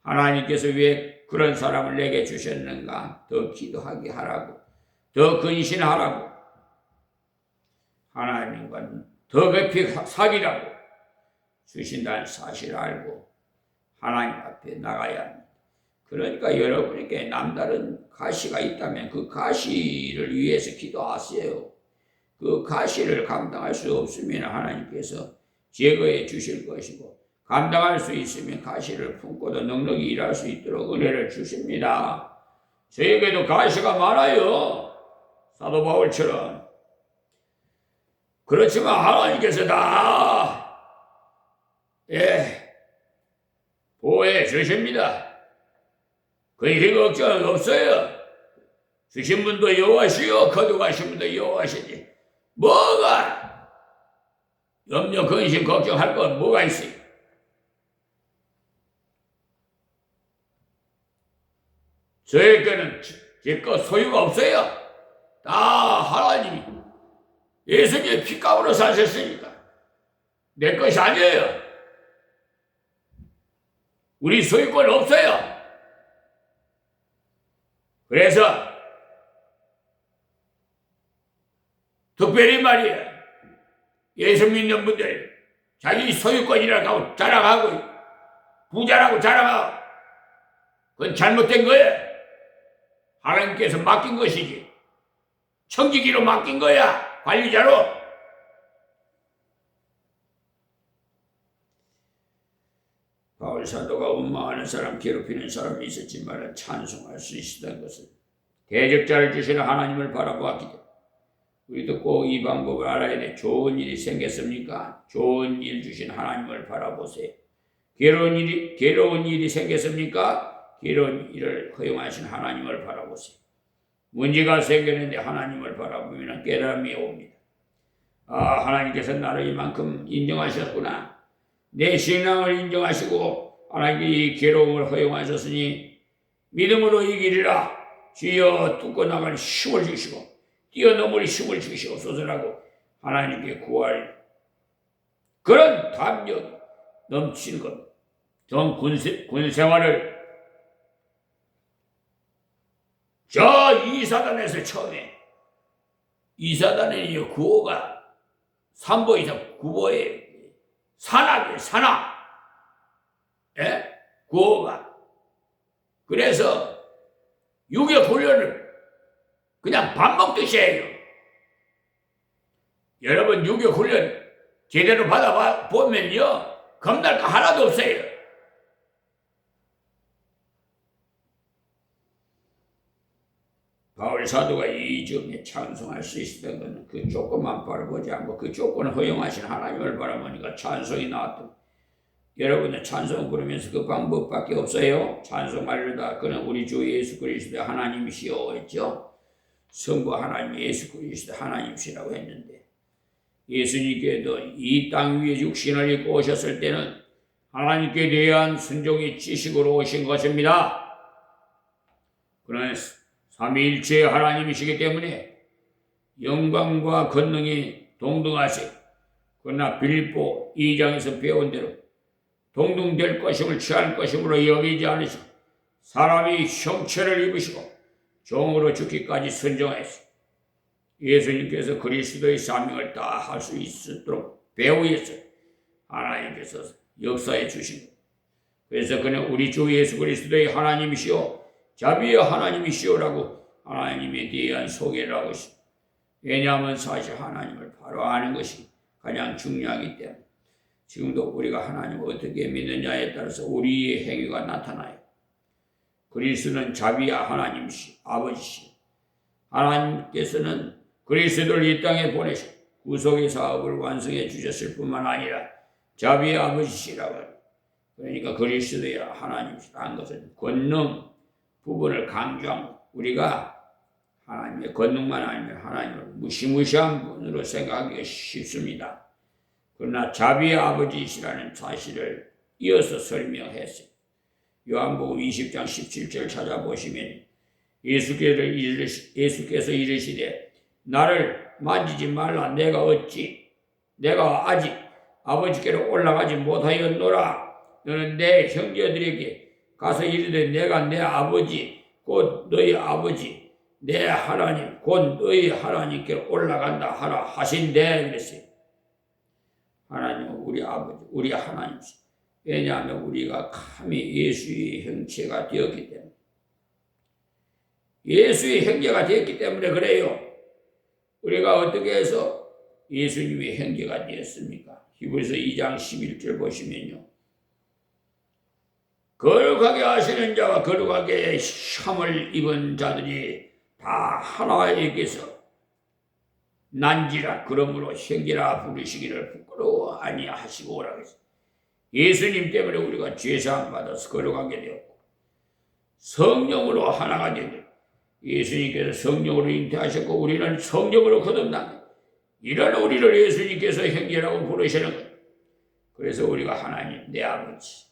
하나님께서 왜 그런 사람을 내게 주셨는가 더 기도하게 하라고 더 근신하라고 하나님과 더 깊이 사귀라고 주신다는 사실을 알고 하나님 앞에 나가야 합니다. 그러니까 여러분에게 남다른 가시가 있다면 그 가시를 위해서 기도하세요. 그 가시를 감당할 수 없으면 하나님께서 제거해 주실 것이고 감당할 수 있으면 가시를 품고도 넉넉히 일할 수 있도록 은혜를 주십니다. 저에게도 가시가 많아요. 사도 바울처럼. 그렇지만 하나님께서 다 보호해 주십니다. 그의 걱정은 없어요. 주신 분도 여호와시요 거두가신 분도 여호와시지. 뭐가 염려 근심 걱정할 건 뭐가 있어요? 저에게는 제 것 소유가 없어요. 다 하나님이 예수님의 피값으로 사셨으니까 내 것이 아니에요. 우리 소유권 없어요. 그래서 특별히 말이야. 예수 믿는 분들 자기 소유권이라고 자랑하고 부자라고 자랑하고 그건 잘못된 거야. 하나님께서 맡긴 것이지. 청지기로 맡긴 거야. 관리자로. 바울 사도가 원망하는 사람, 괴롭히는 사람이 있었지만 찬송할 수 있었던 것은 대적자를 주시는 하나님을 바라보았기 때문에 우리도 꼭 이 방법을 알아야 돼. 좋은 일이 생겼습니까? 좋은 일 주신 하나님을 바라보세요. 괴로운 일이 생겼습니까? 괴로운 일을 허용하신 하나님을 바라보세요. 문제가 생겼는데 하나님을 바라보면 깨달음이 옵니다. 아, 하나님께서 나를 이만큼 인정하셨구나. 내 신앙을 인정하시고 하나님께 이 괴로움을 허용하셨으니 믿음으로 이기리라. 주여 뚫고 나갈 힘을 주시고 뛰어넘을 힘을 주시옵소서라고 하나님께 구할 그런 담력이 넘치는 겁니다. 전 군 생활을 저 이사단에서 처음에 이사단의 구호가 삼보이사 구호에 산악이에요. 산악. 예? 구호가. 그래서 유격 훈련을 그냥 밥 먹듯이 해요. 여러분 유격 훈련 제대로 받아보면요 겁날 거 하나도 없어요. 바울 사도가 이 점에 찬송할 수 있었던 것은 그 조건만 바라보지 않고 그 조건을 허용하신 하나님을 바라보니까 찬송이 나왔던. 여러분은 찬송 부르면서 그 방법밖에 없어요. 찬송하려다 그는 우리 주 예수 그리스도의 하나님이시오 했죠. 성부 하나님 예수 그리스도 하나님이시라고 했는데 예수님께도 이 땅 위에 육신을 입고 오셨을 때는 하나님께 대한 순종의 지식으로 오신 것입니다. 그러나 삼위일체의 하나님이시기 때문에 영광과 권능이 동등하세요. 그러나 빌립보 2장에서 배운 대로 동등될 것임을 취할 것임으로 여기지 않으시고 사람이 형체를 입으시고 종으로 죽기까지 순종하였어요. 예수님께서 그리스도의 사명을 다 할 수 있도록 배우였어요. 하나님께서 역사해 주신 것. 그래서 그는 우리 주 예수 그리스도의 하나님이시오 자비의 하나님이시오라고 하나님에 대한 소개를 하고 있습니다. 왜냐하면 사실 하나님을 바로 아는 것이 가장 중요하기 때문에 지금도 우리가 하나님을 어떻게 믿느냐에 따라서 우리의 행위가 나타나요. 그리스도는 자비의 하나님이시 아버지시 하나님께서는 그리스도를 이 땅에 보내셔 구속의 사업을 완성해 주셨을 뿐만 아니라 자비의 아버지시라고 해요. 그러니까 그리스도의 하나님이시라는 것은 권능 부분을 강조하고 우리가 하나님의 권능만 아니면 하나님을 무시무시한 분으로 생각하기가 쉽습니다. 그러나 자비의 아버지이시라는 사실을 이어서 설명했어요. 요한복음 20장 17절 찾아보시면 예수께서 이르시되 나를 만지지 말라. 내가 아직 아버지께로 올라가지 못하였노라. 너는 내 형제들에게 가서 이르되 내가 내 아버지 곧 너희 아버지 내 하나님 곧 너희 하나님께로 올라간다 하라 하신대 그랬어요. 하나님은 우리 아버지 우리 하나님이시. 왜냐하면 우리가 감히 예수의 형체가 되었기 때문에 예수의 형제가 되었기 때문에 그래요. 우리가 어떻게 해서 예수님의 형제가 되었습니까? 히브리서 2장 11절 보시면요. 거룩하게 하시는 자와 거룩하게 시험을 입은 자들이 다 하나에게서 난지라 그러므로 형제라 부르시기를 부끄러워 아니하시고 오라고 했어요. 예수님 때문에 우리가 죄사함 받아서 거룩하게 되었고 성령으로 하나가 되었고 예수님께서 성령으로 잉태하셨고 우리는 성령으로 거듭난 이런 우리를 예수님께서 형제라고 부르시는 거예요. 그래서 우리가 하나님 내 아버지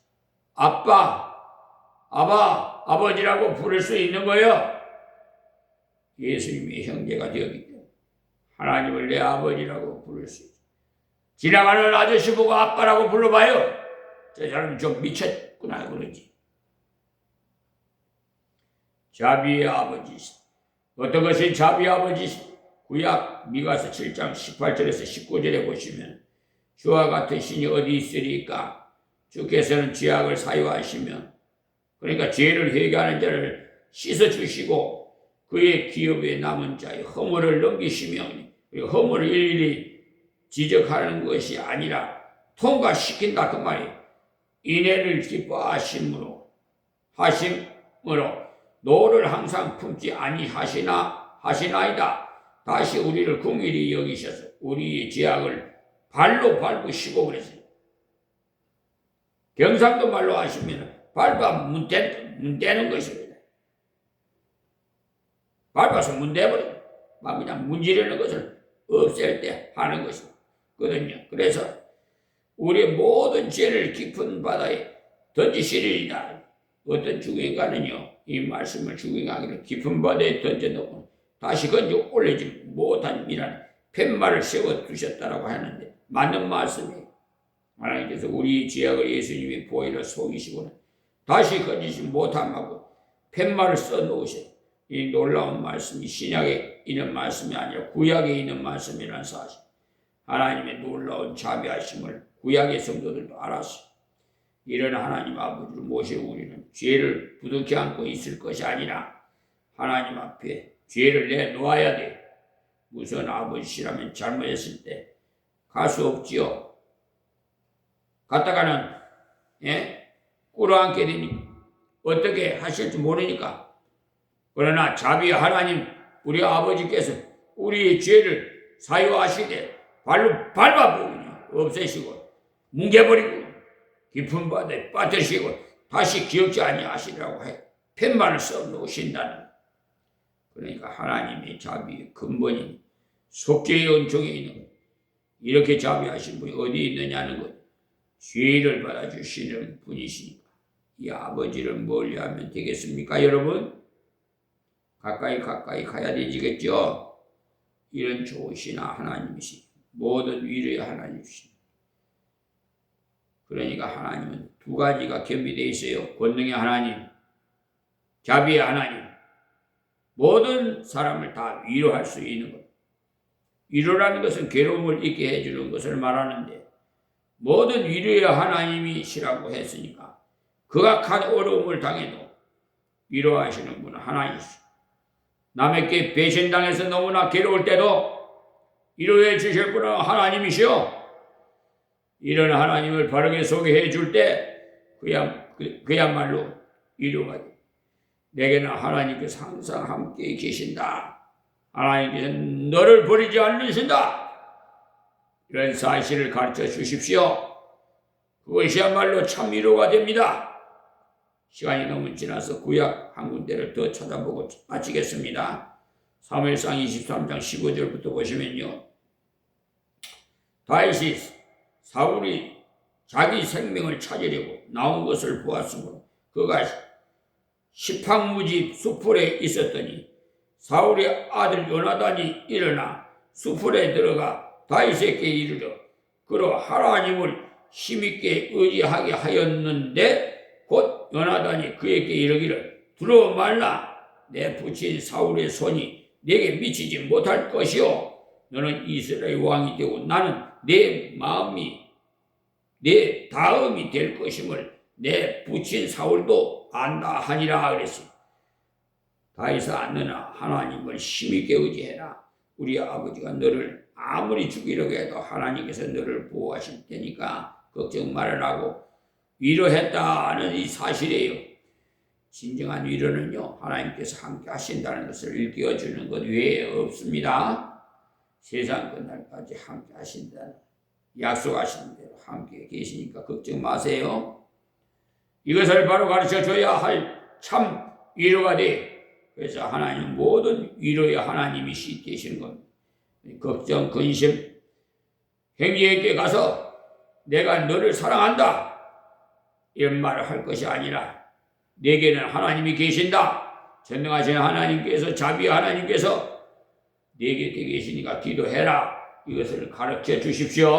아버지라고 부를 수 있는 거예요. 예수님이 형제가 되었기 때문에 하나님을 내 아버지라고 부를 수 있어요. 지나가는 아저씨 보고 아빠라고 불러봐요. 저 사람 좀 미쳤구나 그러지. 자비의 아버지시. 어떤 것이 자비의 아버지시? 구약 미가서 7장 18절에서 19절에 보시면 주와 같은 신이 어디 있으리까? 주께서는 죄악을 사유하시며, 그러니까 죄를 회개하는 자를 씻어주시고 그의 기업에 남은 자의 허물을 넘기시며, 허물을 일일이 지적하는 것이 아니라 통과시킨다 그 말이에요. 인애를 기뻐하심으로 노를 항상 품지 하시나이다. 다시 우리를 긍휼히 여기셔서 우리의 죄악을 발로 밟으시고 그랬어요. 경상도 말로 하시면 밟아 문대는 것입니다. 밟아서 문대버려. 그냥 문지르는 것을 없앨 때 하는 것이거든요. 그래서 우리의 모든 죄를 깊은 바다에 던지시리이다. 어떤 죽인가는요, 이 말씀을 죽인가기를 깊은 바다에 던져놓고 다시 건져 올리지 못함이라는 팻말을 세워두셨다라고 하는데 맞는 말씀이에요. 하나님께서 우리 죄악을 예수님이 보혈로 속이시고는 다시 건지지 못함하고 팻말을 써놓으셔요. 이 놀라운 말씀이 신약에 있는 말씀이 아니라 구약에 있는 말씀이라는 사실, 하나님의 놀라운 자비하심을 구약의 성도들도 알았어요. 이런 하나님 아버지를 모시고 우리는 죄를 부둥켜 안고 있을 것이 아니라 하나님 앞에 죄를 내놓아야 돼. 무슨 아버지시라면 잘못했을 때 갈 수 없지요. 갔다가는 꿇어앉게 되니까 어떻게 하실지 모르니까. 그러나 자비의 하나님 우리 아버지께서 우리의 죄를 사유하시되 발로 밟아버리고 없애시고 뭉개버리고 깊은 바다에 빠뜨리시고 다시 기억지 아니하시라고 해 팻말을 써놓으신다는. 그러니까 하나님의 자비의 근본인 속죄의 은총에 있는 것, 이렇게 자비하신 분이 어디 있느냐는 것, 죄를 받아주시는 분이시니까 이 아버지를 멀리하면 되겠습니까 여러분? 가까이 가야 되지겠죠. 이런 좋으신 하나님이시, 모든 위로의 하나님이시. 그러니까 하나님은 두 가지가 겸비되어 있어요. 권능의 하나님, 자비의 하나님. 모든 사람을 다 위로할 수 있는 것. 위로라는 것은 괴로움을 잊게 해주는 것을 말하는데, 모든 위로의 하나님이시라고 했으니까 극악한 어려움을 당해도 위로하시는 분은 하나님이시죠. 남에게 배신당해서 너무나 괴로울 때도 위로해 주실 분은 하나님이시오. 이런 하나님을 바르게 소개해 줄 때 그야말로 위로가 돼. 내게는 하나님께서 항상 함께 계신다. 하나님께서 너를 버리지 않으신다. 이런 사실을 가르쳐 주십시오. 그것이야말로 참 위로가 됩니다. 시간이 너무 지나서 구약 한 군데를 더 찾아보고 마치겠습니다. 사무엘상 23장 15절부터 보시면요, 다윗이 사울이 자기 생명을 찾으려고 나온 것을 보았으므로 그가 시팡무지 수풀에 있었더니 사울의 아들 요나단이 일어나 수풀에 들어가 다윗에게 이르러 그로 하나님을 힘있게 의지하게 하였는데, 곧 요나단이 그에게 이르기를 두려워 말라. 내 부친 사울의 손이 내게 미치지 못할 것이요, 너는 이스라엘 왕이 되고 나는 내 다음이 될 것임을 내 부친 사울도 안다 하니라 그랬어요. 다윗아, 너는 하나님을 힘있게 의지해라. 우리 아버지가 너를 아무리 죽이려고 해도 하나님께서 너를 보호하실 테니까 걱정 말으라고 위로했다는 이 사실이에요. 진정한 위로는요, 하나님께서 함께 하신다는 것을 일깨워주는 것 외에 없습니다. 세상 끝날까지 함께 하신다는, 약속하신 대로 함께 계시니까 걱정 마세요. 이것을 바로 가르쳐줘야 할 참 위로가 돼. 그래서 하나님 모든 위로의 하나님이시 되시는 겁니다. 걱정, 근심, 형제에게 가서 내가 너를 사랑한다 이런 말을 할 것이 아니라 내게는 하나님이 계신다. 전능하신 하나님께서, 자비 하나님께서 내게 계시니까 기도해라. 이것을 가르쳐 주십시오.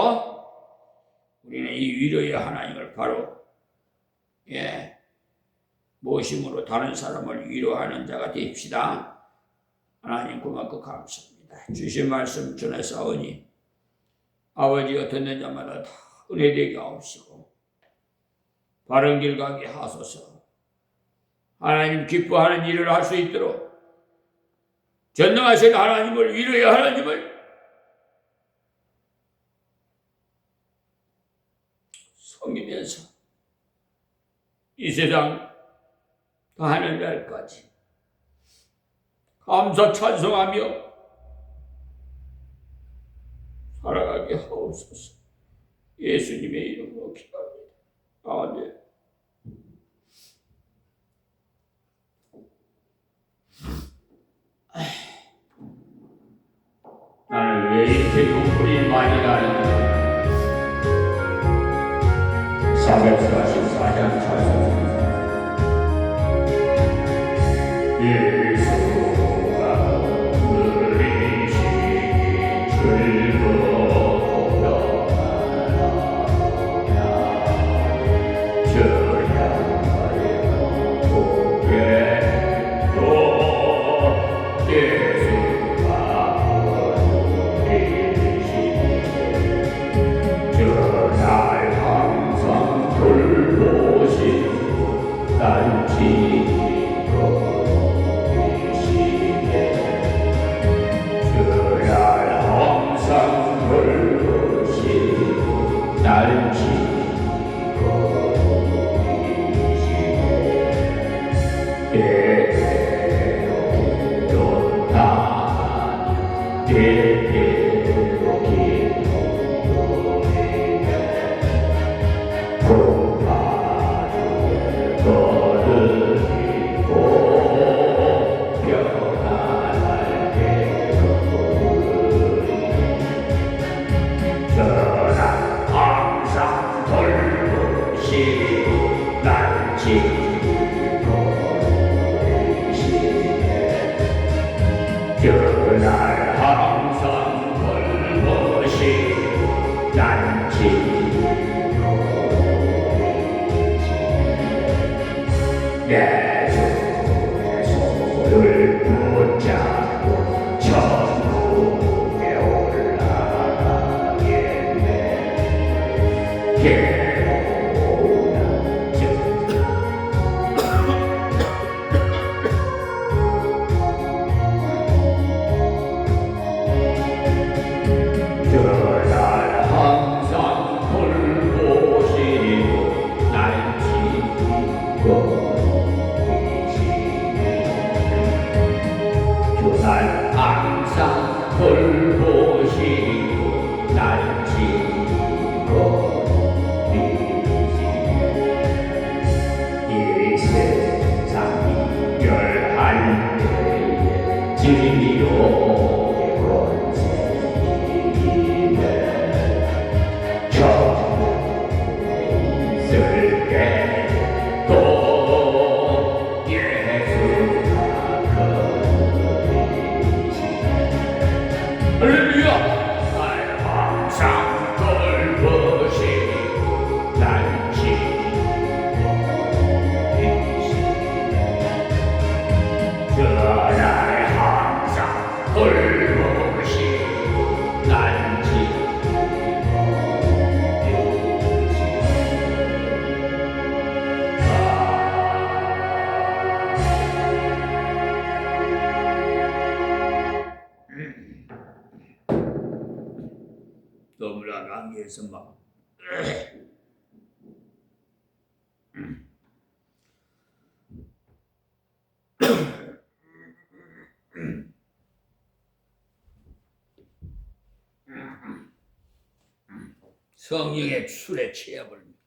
우리는 이 위로의 하나님을 바로 모심으로 다른 사람을 위로하는 자가 됩시다. 하나님 고맙고 감사합니다. 주신 말씀 전에 싸우니 아버지가 듣는 자마다 다 은혜되게 하옵시고 바른 길 가게 하소서. 하나님 기뻐하는 일을 할 수 있도록 전능하신 하나님을 위로의 하나님을 섬기면서 이 세상 다하는 날까지 감사 찬송하며 살아가게 하옵소서. 예수님의 이름으로 기도합니다. 아멘. 나는 왜 이렇게 눈물이 많이 나는가? 444장 찬송. 예수가 누리시니 즐거워하라. 저 양말의 고개 또 예수가 누리시니 저날 항상 돌보시고 날 지키고 날 지키고 계시네. 때때로 나는 때때로 기도드리네. 공파주에 거느리고 평안할 때 거느리네. 전하 항상 돌보시고 날 지키고 계시네. 그날 항상 돌보시고 날 지키고 계시네. 내 손에 손을 붙잡고 천국에 올라가겠네. 그날 항상 돌보시고 날 지키고 계시네. 그날 항상 돌보시고 날 지키고 이 세상 이별할 때에 진리로 권세이네. 천국에 있을 때 또 예수가 거느리시네. 할렐루야. 날 항상 돌보시고 날 지키고 그날 항상 돌보시고 날 지키고 너무나 감기해서 막 성령의 술에 취해버립니다.